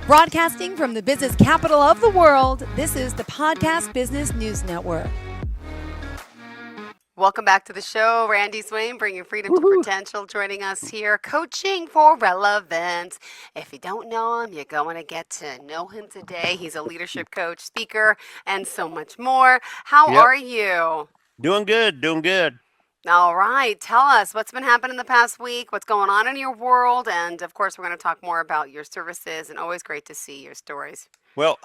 Broadcasting from the business capital of the world, this is the Podcast Business News Network. Welcome back to the show. Randy Swaim, bringing freedom to Woohoo. potential, joining us here, coaching for relevance. If you don't know him, you're going to get to know him today. He's a leadership coach, speaker, and so much more. How Yep. are you? Doing good. Doing good. All right. Tell us what's been happening the past week, what's going on in your world, and of course, we're going to talk more about your services, and always great to see your stories. Well,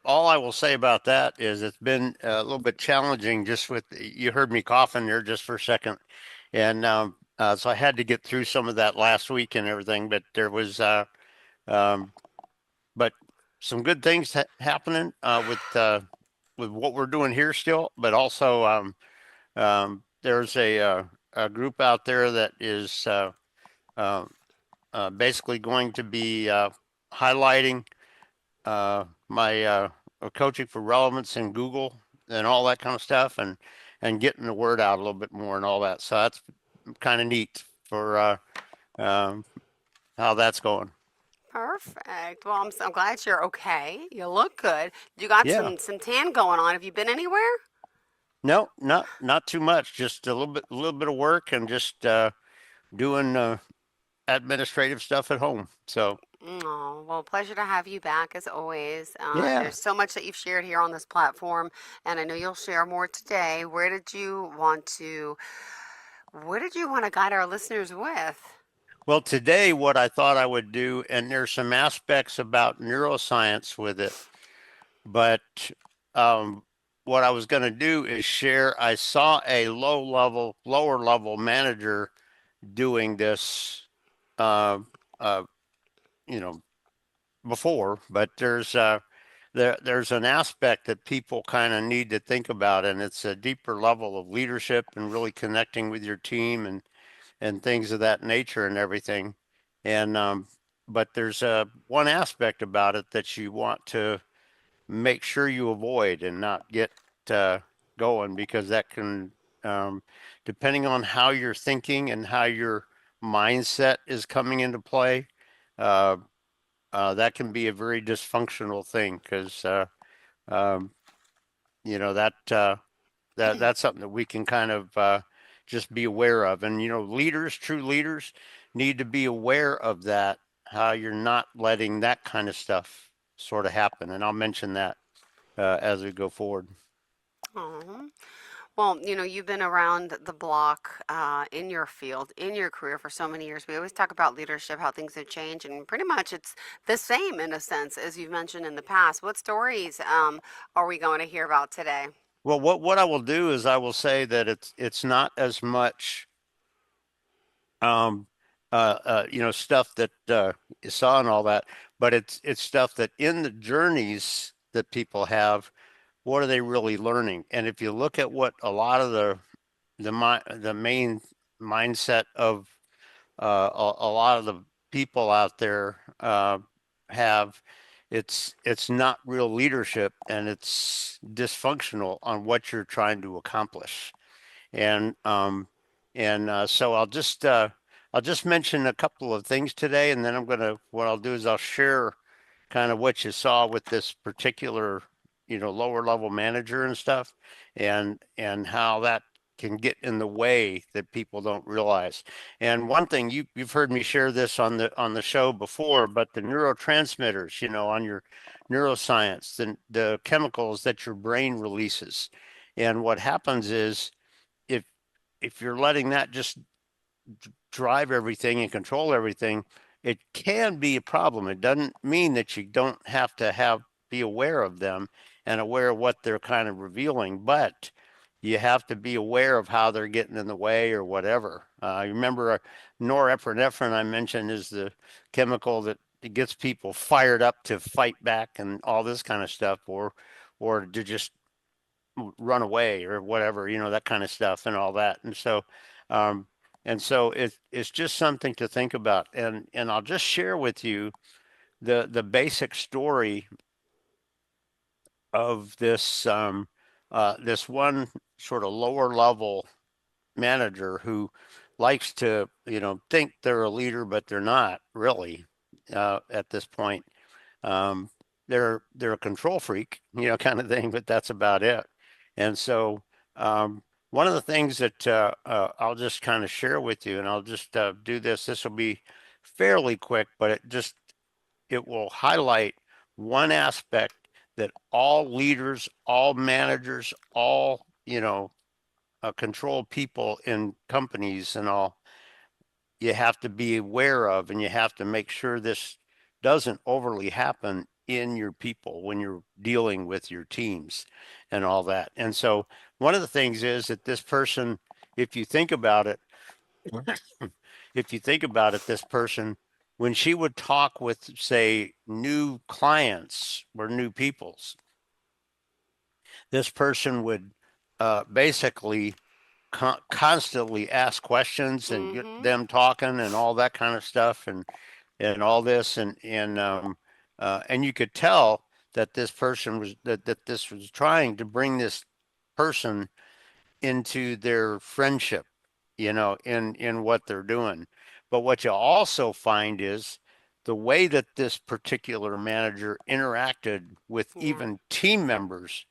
all I will say about that is it's been a little bit challenging. Just with you heard me coughing there just for a second, and so I had to get through some of that last week and everything. But there was, um, but some good things happening with what we're doing here still. But also, there's a group out there that is uh, basically going to be highlighting my coaching for relevance in Google and all that kind of stuff, and getting the word out a little bit more and all that. So that's kind of neat for how that's going. Perfect. Well, I'm glad you're okay. You look good. You got Yeah. some tan going on. Have you been anywhere? No, not too much. Just a little bit of work and just doing administrative stuff at home. So Oh, well, pleasure to have you back as always. yeah. There's so much that you've shared here on this platform, and I know you'll share more today. What did you want to guide our listeners with? Well, today what I thought I would do, and there's some aspects about neuroscience with it, but um, what I was going to do is share. I saw a lower level manager doing this, uh, uh, you know, before, but there's an aspect that people kind of need to think about, and it's a deeper level of leadership and really connecting with your team and things of that nature and everything. And but there's one aspect about it that you want to make sure you avoid and not get uh, going, because that can, um, depending on how you're thinking and how your mindset is coming into play, uh, that can be a very dysfunctional thing, because um, that's something that we can kind of just be aware of. And true leaders need to be aware of that, how you're not letting that kind of stuff sort of happen. And I'll mention that as we go forward. Oh, well, you've been around the block in your field, in your career for so many years. We always talk about leadership, how things have changed, and pretty much it's the same in a sense as you've mentioned in the past. What stories are we going to hear about today? Well, what I will do is I will say that it's not as much um, stuff that you saw and all that, but it's stuff that in the journeys that people have, what are they really learning? And if you look at what a lot of the main mindset of a lot of the people out there have, it's not real leadership, and it's dysfunctional on what you're trying to accomplish. And so I'll just mention a couple of things today, and then what I'll do is I'll share kind of what you saw with this particular, lower level manager and stuff, and how that can get in the way that people don't realize. And one thing, you've heard me share this on the show before, but the neurotransmitters, on your neuroscience, the chemicals that your brain releases. And what happens is, if if you're letting that just drive everything and control everything, it can be a problem. It doesn't mean that you don't have to be aware of them and aware of what they're kind of revealing, but you have to be aware of how they're getting in the way or whatever. You remember norepinephrine I mentioned is the chemical that gets people fired up to fight back and all this kind of stuff, or to just run away or whatever, that kind of stuff and all that. Um, and so it's just something to think about. And I'll just share with you the basic story of this one sort of lower level manager who likes to, think they're a leader, but they're not really at this point. Um, they're a control freak, kind of thing, but that's about it. And so one of the things that I'll just kind of share with you, and I'll just do this. This will be fairly quick, but it will highlight one aspect that all leaders, all managers, all control people in companies and all, you have to be aware of, and you have to make sure this doesn't overly happen in your people when you're dealing with your teams and all that. And so one of the things is that this person, if you think about it, if you think about it, this person, when she would talk with, say, new clients or new peoples, this person would basically constantly ask questions and get Mm-hmm. them talking and all that kind of stuff and all this and you could tell that this person was that this was trying to bring this person into their friendship, in what they're doing. But what you also find is the way that this particular manager interacted with Yeah. even team members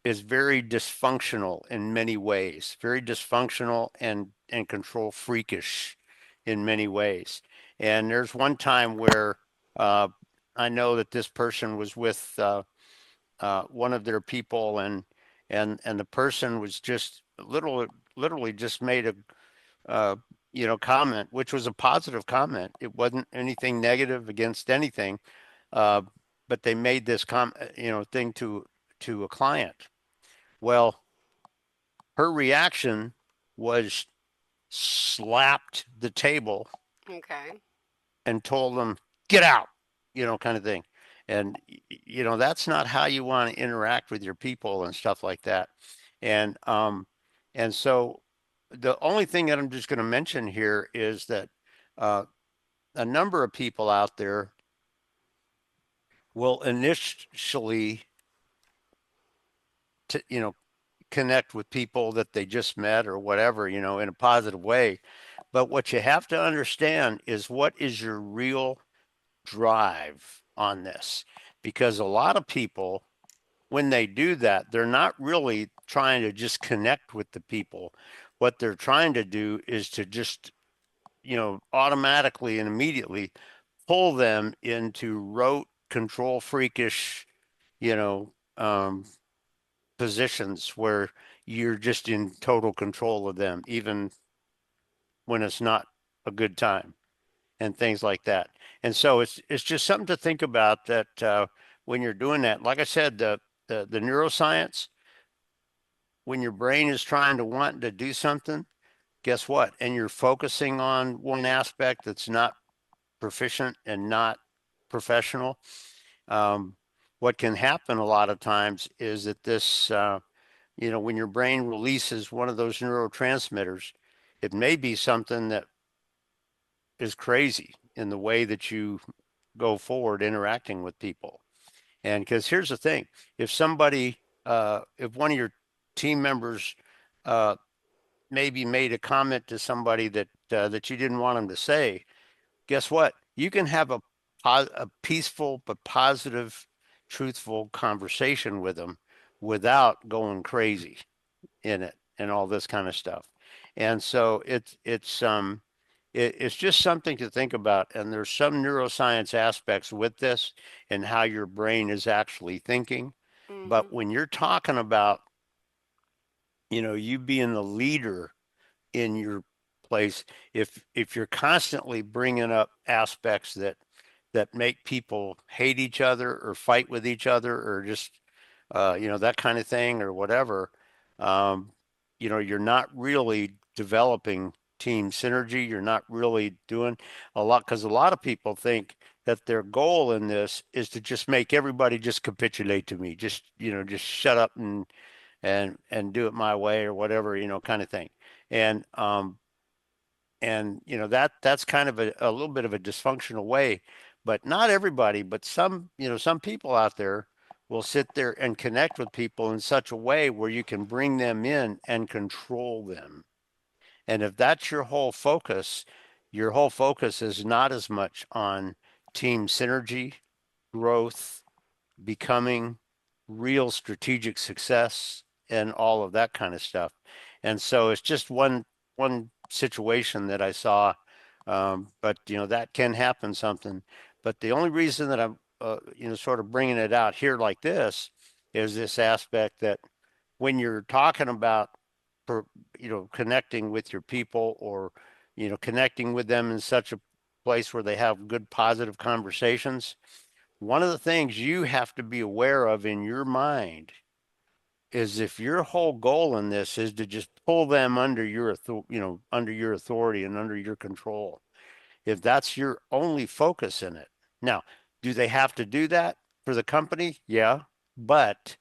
is very dysfunctional in many ways, very dysfunctional and control freakish in many ways. And there's one time where uh, I know that this person was with one of their people, and the person was just literally just made a uh, comment, which was a positive comment. It wasn't anything negative against anything, uh, but they made this thing to a client. Well, her reaction was slapped the table Okay. and told them, get out, kind of thing. And, that's not how you want to interact with your people and stuff like that. And, and so the only thing that I'm just going to mention here is that uh, a number of people out there will initially, to, connect with people that they just met or whatever, in a positive way. But what you have to understand is what is your real drive on this? Because a lot of people, when they do that, they're not really trying to just connect with the people. What they're trying to do is to just, automatically and immediately pull them into rote, control freakish, you know, um, positions where you're just in total control of them, even when it's not a good time and things like that. And so it's just something to think about that when you're doing that. Like I said, the neuroscience, when your brain is trying to want to do something, guess what? And you're focusing on one aspect that's not proficient and not professional. Um, what can happen a lot of times is that this when your brain releases one of those neurotransmitters, it may be something that is crazy in the way that you go forward interacting with people. And because here's the thing, if one of your team members uh, maybe made a comment to somebody that you didn't want them to say, guess what? You can have a peaceful but positive, truthful conversation with them without going crazy in it and all this kind of stuff. And so it's just something to think about. And there's some neuroscience aspects with this and how your brain is actually thinking. Mm-hmm. But when you're talking about, you being the leader in your place, if you're constantly bringing up aspects that make people hate each other or fight with each other or just that kind of thing or whatever, um, you're not really developing team synergy. You're not really doing a lot because a lot of people think that their goal in this is to just make everybody just capitulate to me, just shut up and do it my way or whatever, kind of thing. And that's kind of a little bit of a dysfunctional way, but not everybody, but some people out there will sit there and connect with people in such a way where you can bring them in and control them. And if that's your whole focus is not as much on team synergy growth, becoming real strategic success, and all of that kind of stuff. And so it's just one situation that I saw, but that can happen something. But the only reason that I'm sort of bringing it out here like this is this aspect that when you're talking about per, connecting with your people, or connecting with them in such a place where they have good positive conversations, one of the things you have to be aware of in your mind is if your whole goal in this is to just pull them under your under your authority and under your control, if that's your only focus in it. Now, do they have to do that for the company? Yeah, but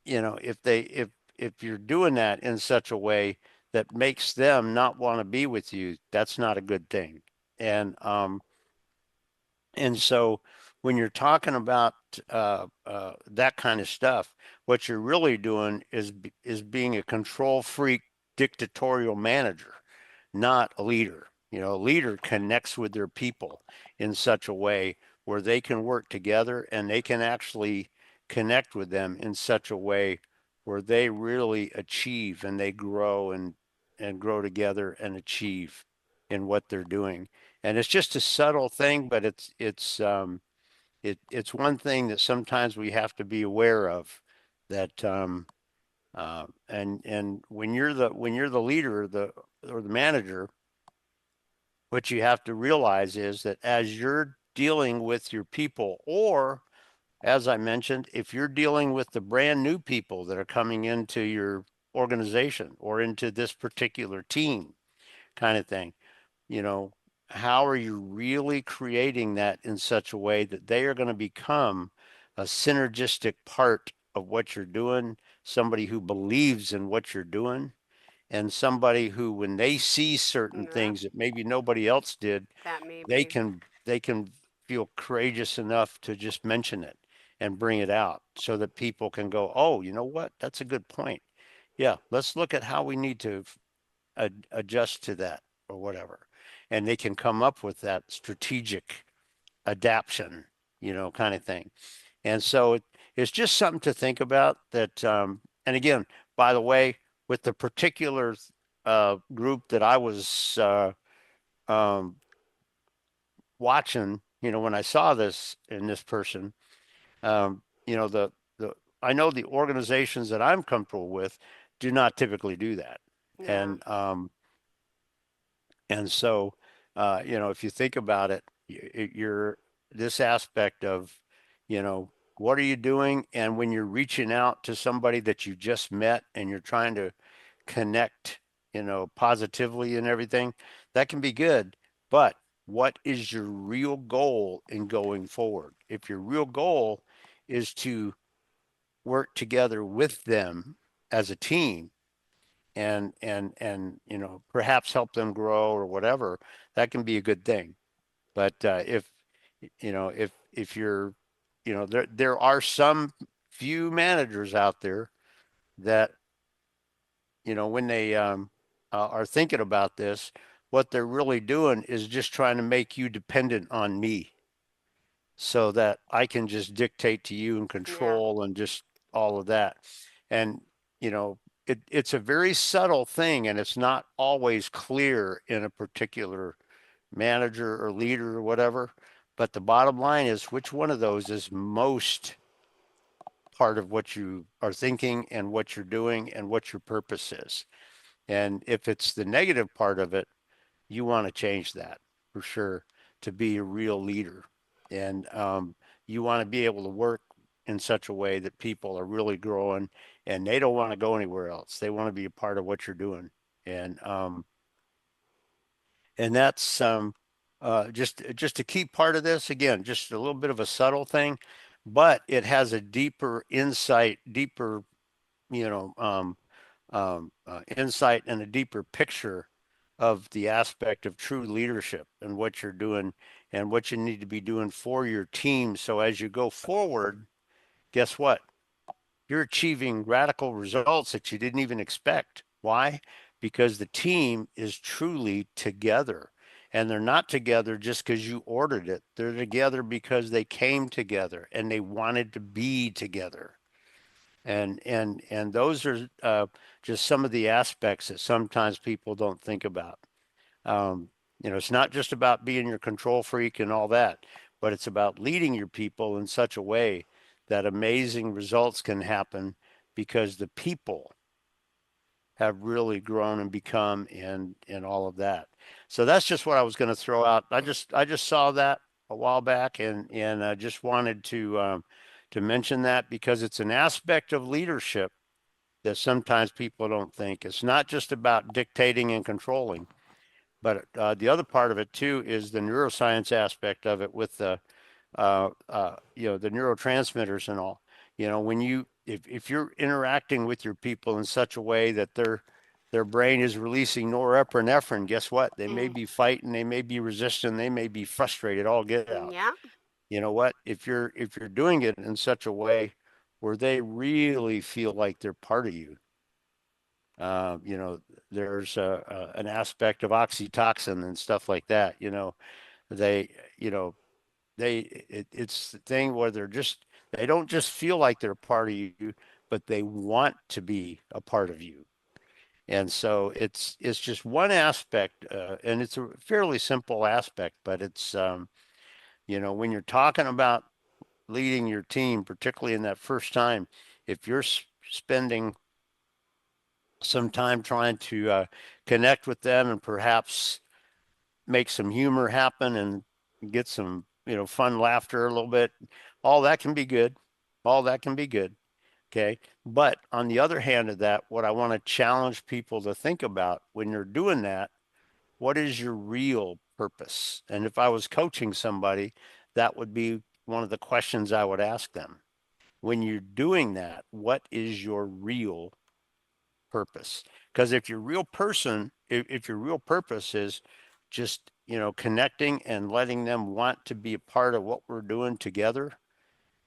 if you're doing that in such a way that makes them not want to be with you, that's not a good thing. And so when you're talking about that kind of stuff, what you're really doing is being a control freak, dictatorial manager, not a leader. A leader connects with their people in such a way where they can work together, and they can actually connect with them in such a way where they really achieve, and they grow and grow together and achieve in what they're doing. And it's just a subtle thing, but it's one thing that sometimes we have to be aware of, that and when you're the leader, or the manager, what you have to realize is that as you're dealing with your people, or as I mentioned, if you're dealing with the brand new people that are coming into your organization or into this particular team kind of thing, you know, how are you really creating that in such a way that they are going to become a synergistic part of what you're doing, somebody who believes in what you're doing, and somebody who, when they see certain Yeah, things that maybe nobody else did, that may they be. can they can feel courageous enough to just mention it and bring it out, so that people can go, oh, you know what, that's a good point. Yeah, let's look at how we need to adjust to that, or whatever. And they can come up with that strategic adaptation, kind of thing. And so it's just something to think about, that, and again, by the way, with the particular group that I was um, watching, when I saw this in this person, the I know the organizations that I'm comfortable with do not typically do that. Yeah. And so, if you think about it, you're this aspect of, what are you doing? And when you're reaching out to somebody that you just met, and you're trying to connect, positively and everything, that can be good. But what is your real goal in going forward? If your real goal is to work together with them as a team, and perhaps help them grow or whatever, that can be a good thing. But if you're, there are some few managers out there that, when they are thinking about this, what they're really doing is just trying to make you dependent on me, so that I can just dictate to you and Yeah. control and just all of that. And, it's a very subtle thing, and it's not always clear in a particular manager or leader or whatever. But the bottom line is, which one of those is most part of what you are thinking and what you're doing and what your purpose is. And if it's the negative part of it, you want to change that for sure, to be a real leader. And you want to be able to work in such a way that people are really growing, and they don't want to go anywhere else. They want to be a part of what you're doing. And that's just a key part of this. Again, just a little bit of a subtle thing, but it has a deeper insight, deeper, insight, and a deeper picture of the aspect of true leadership and what you're doing and what you need to be doing for your team. So as you go forward, guess what? You're achieving radical results that you didn't even expect. Why? Because the team is truly together. And they're not together just because you ordered it. They're together because they came together and they wanted to be together. And those are just some of the aspects that sometimes people don't think about. Um, it's not just about being your control freak and all that, but it's about leading your people in such a way that amazing results can happen because the people have really grown and become and all of that. So that's just what I was going to throw out. I just saw that a while back and I just wanted to mention that because it's an aspect of leadership that sometimes people don't think. It's not just about dictating and controlling, but the other part of it too is the neuroscience aspect of it with the neurotransmitters and all. When if you're interacting with your people in such a way that their brain is releasing norepinephrine, guess what? They may Mm, be fighting, they may be resisting, they may be frustrated, all get out. yeah. You know what? If you're doing it in such a way where they really feel like they're part of you, uh, you know, there's an aspect of oxytocin and stuff like that. They, you know, it's the thing where they don't just feel like they're part of you, but they want to be a part of you. And so it's just one aspect, and it's a fairly simple aspect, but it's when you're talking about leading your team, particularly in that first time, if you're spending some time trying to connect with them and perhaps make some humor happen and get some fun laughter a little bit, all that can be good. All that can be good. Okay. But on the other hand of that, what I want to challenge people to think about when you're doing that, what is your real purpose? And if I was coaching somebody, that would be one of the questions I would ask them. When you're doing that, what is your real purpose? Because if your real person, if your real purpose is just, connecting and letting them want to be a part of what we're doing together,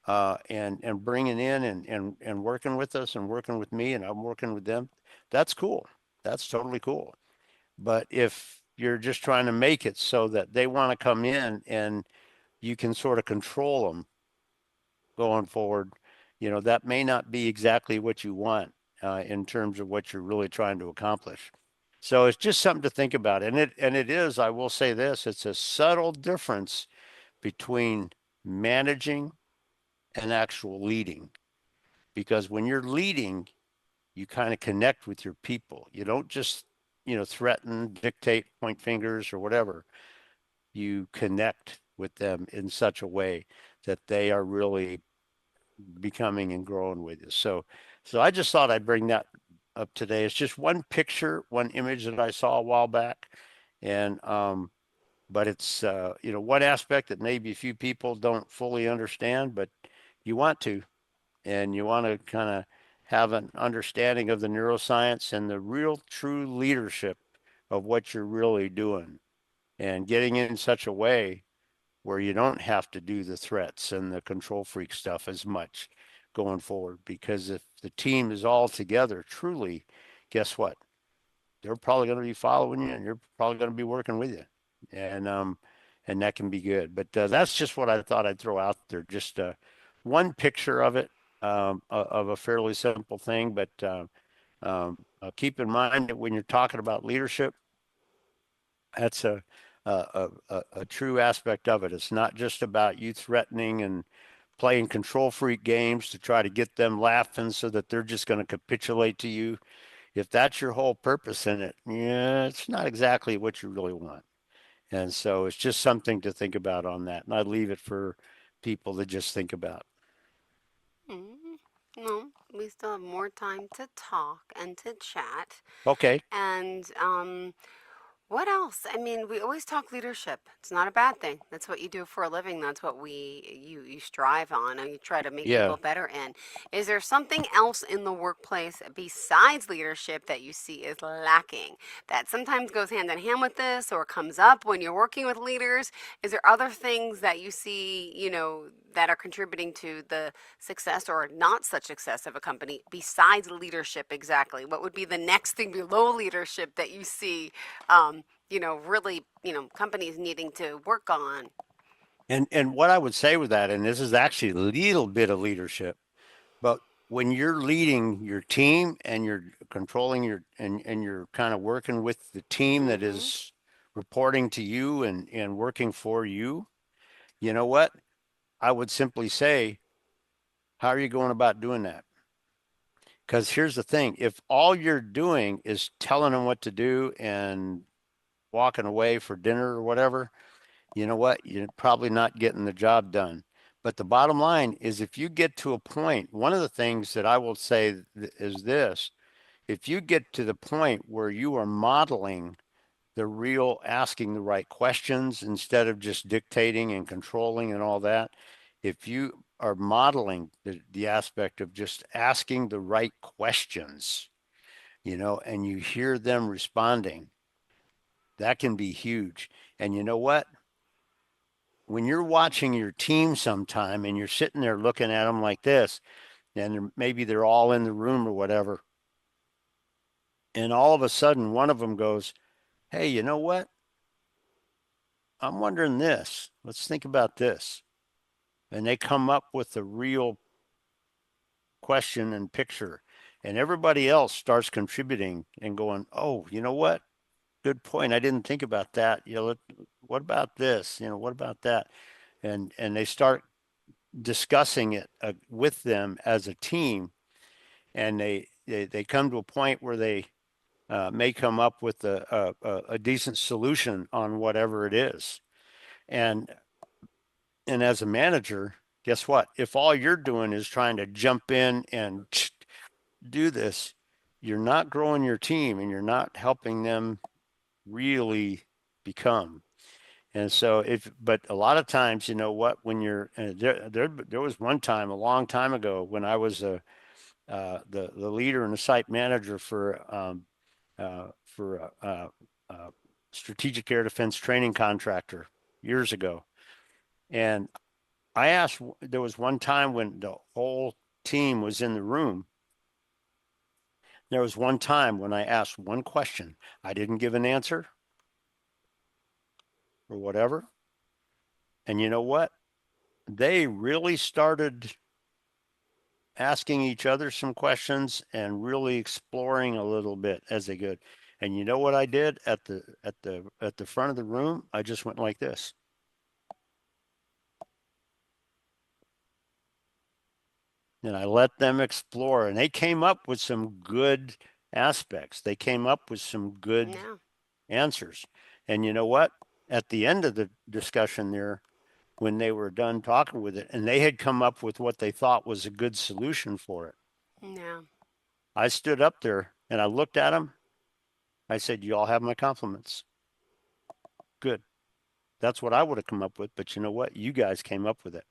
and bringing in and working with us and working with me and I'm working with them, that's cool. That's totally cool. But if you're just trying to make it so that they want to come in and you can sort of control them going forward, that may not be exactly what you want in terms of what you're really trying to accomplish. So it's just something to think about. And it is, I will say this, it's a subtle difference between managing and actual leading. Because when you're leading, you kind of connect with your people. You don't just, threaten, dictate, point fingers or whatever. You connect with them in such a way that they are really becoming and growing with you. So I just thought I'd bring that up today. It's just one picture, one image that I saw a while back, and but it's one aspect that maybe a few people don't fully understand, but you want to, and you want to kind of have an understanding of the neuroscience and the real true leadership of what you're really doing and getting in such a way where you don't have to do the threats and the control freak stuff as much going forward. Because if the team is all together, truly, guess what? They're probably going to be following you, and you're probably going to be working with you, and um, and that can be good. But that's just what I thought I'd throw out there. Just one picture of it, of a fairly simple thing. But keep in mind that when you're talking about leadership, that's a true aspect of it. It's not just about you threatening and playing control freak games to try to get them laughing so that they're just going to capitulate to you. If that's your whole purpose in it, yeah, it's not exactly what you really want. And so it's just something to think about on that. And I'd leave it for people to just think about. Mm, no, we still have more time to talk and to chat. Okay. And what else? I mean, we always talk leadership. It's not a bad thing. That's what you do for a living. That's what you strive on and you try to make Yeah. people better in. Is there something else in the workplace besides leadership that you see is lacking that sometimes goes hand in hand with this or comes up when you're working with leaders? Is there other things that you see, that are contributing to the success or not such success of a company besides leadership exactly? What would be the next thing below leadership that you see really, companies needing to work on. And what I would say with that, and this is actually a little bit of leadership, but when you're leading your team and you're controlling and you're kind of working with the team that Mm-hmm. is reporting to you and working for you, you know what? I would simply say, how are you going about doing that? Because here's the thing, if all you're doing is telling them what to do and walking away for dinner or whatever, you know what? You're probably not getting the job done. But the bottom line is if you get to a point, one of the things that I will say is this, if you get to the point where you are modeling the real asking the right questions instead of just dictating and controlling and all that, if you are modeling the aspect of just asking the right questions, and you hear them responding, that can be huge. And you know what? When you're watching your team sometime and you're sitting there looking at them like this, and maybe they're all in the room or whatever, and all of a sudden one of them goes, "Hey, you know what? I'm wondering this. Let's think about this." And they come up with a real question and picture, and everybody else starts contributing and going, "Oh, you know what? Good point. I didn't think about that. What about this? What about that?" And they start discussing it with them as a team, and they come to a point where they may come up with a decent solution on whatever it is. And and as a manager, guess what? If all you're doing is trying to jump in and do this, you're not growing your team and you're not helping them really become. And so but a lot of times, you know what, when you're there was one time a long time ago when I was the leader and the site manager for strategic air defense training contractor years ago. And there was one time when the whole team was in the room. There was one time when I asked one question. I didn't give an answer or whatever. And you know what? They really started asking each other some questions and really exploring a little bit as they go. And you know what I did at the front of the room? I just went like this. And I let them explore, and they came up with some good aspects. They came up with some good Yeah. answers. And you know what? At the end of the discussion there, when they were done talking with it, and they had come up with what they thought was a good solution for it, Yeah. I stood up there and I looked at them. I said, "You all have my compliments. Good. That's what I would have come up with. But you know what? You guys came up with it.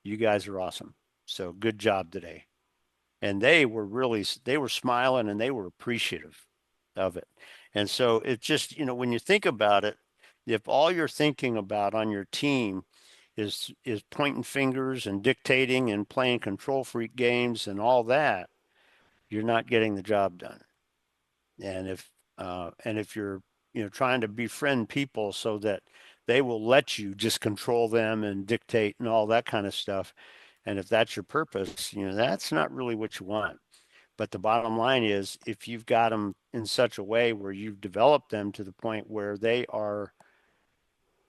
You guys are awesome. So good job today." And they were smiling and they were appreciative of it. And so it just, when you think about it, if all you're thinking about on your team is pointing fingers and dictating and playing control freak games and all that, you're not getting the job done. And if you're trying to befriend people so that they will let you just control them and dictate and all that kind of stuff, and if that's your purpose, that's not really what you want. But the bottom line is, if you've got them in such a way where you've developed them to the point where they are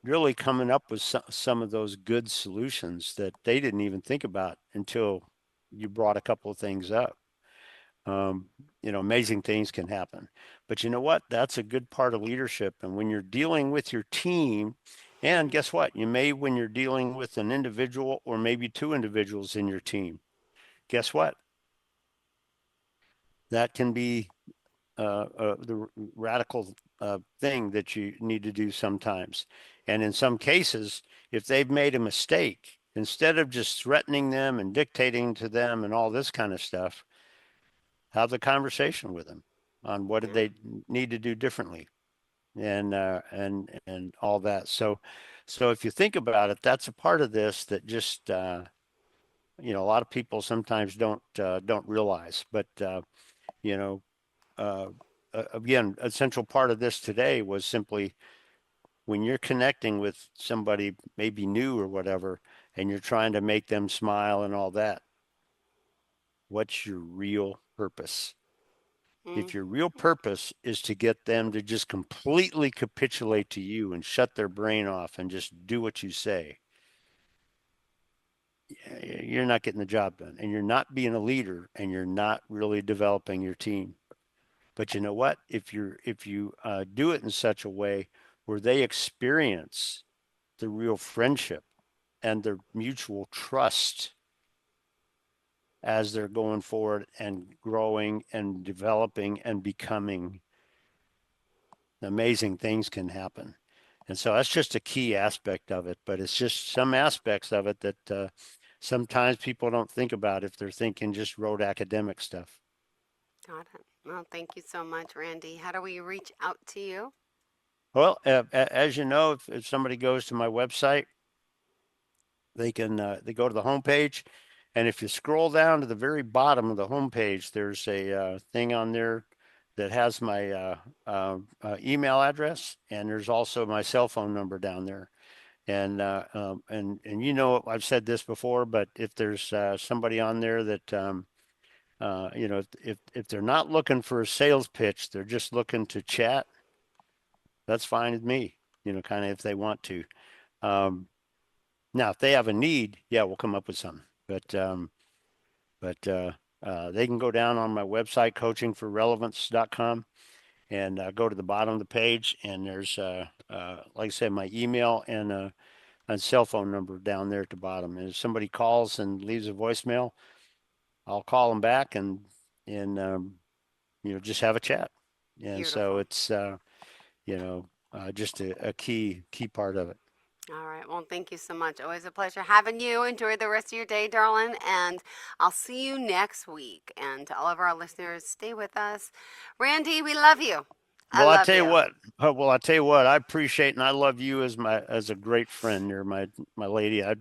really coming up with some of those good solutions that they didn't even think about until you brought a couple of things up, um, amazing things can happen. But you know what? That's a good part of leadership. And when you're dealing with your team, and guess what? When you're dealing with an individual or maybe two individuals in your team, guess what? That can be the radical thing that you need to do sometimes. And in some cases, if they've made a mistake, instead of just threatening them and dictating to them and all this kind of stuff, have the conversation with them on what did Yeah. they need to do differently and all that. So if you think about it, that's a part of this that just a lot of people sometimes don't realize. But you know, uh, again, a central part of this today was simply when you're connecting with somebody maybe new or whatever, and you're trying to make them smile and all that, what's your real purpose? If your real purpose is to get them to just completely capitulate to you and shut their brain off and just do what you say, you're not getting the job done, and you're not being a leader, and you're not really developing your team. But you know what? If you do it in such a way where they experience the real friendship and the mutual trust as they're going forward and growing and developing and becoming, amazing things can happen. And so that's just a key aspect of it, but it's just some aspects of it that sometimes people don't think about if they're thinking just rote academic stuff. Got it. Well, thank you so much, Randy. How do we reach out to you? Well, as you know, if somebody goes to my website, they can they go to the homepage, and if you scroll down to the very bottom of the homepage, there's a thing on there that has my email address, and there's also my cell phone number down there. And you know, I've said this before, but if there's somebody on there that you know, if they're not looking for a sales pitch, they're just looking to chat, that's fine with me. You know, kind of if they want to. Now, if they have a need, yeah, we'll come up with something. But they can go down on my website, coachingforrelevance.com, and go to the bottom of the page, and there's like I said, my email and a cell phone number down there at the bottom. And if somebody calls and leaves a voicemail, I'll call them back and you know, just have a chat. And so Beautiful. it's you know, just a key part of it. All right. Well, thank you so much. Always a pleasure having you. Enjoy the rest of your day, darling. And I'll see you next week. And to all of our listeners, stay with us. Randy, we love you. Well, I tell you what. Well, I tell you what. I appreciate and I love you as a great friend. You're my lady. I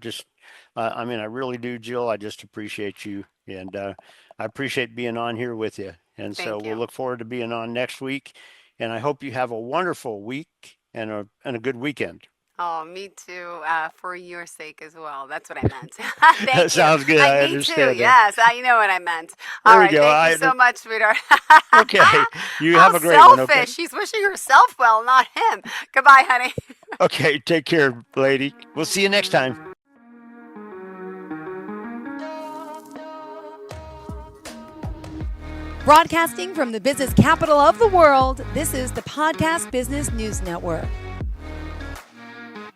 mean, I really do, Jill. I just appreciate you, and I appreciate being on here with you. And so Thank we'll you. look forward to being on next week. And I hope you have a wonderful week and a good weekend. Oh, me too, for your sake as well. That's what I meant. Thank That you. sounds good. I Me too. understand that. Yes, you know what I meant. There All we right. go. Thank you so much, sweetheart. Okay. You How have a great one. selfish. Okay. She's wishing herself well, not him. Goodbye, honey. Okay. Take care, lady. We'll see you next time. Broadcasting from the business capital of the world, this is the Podcast Business News Network.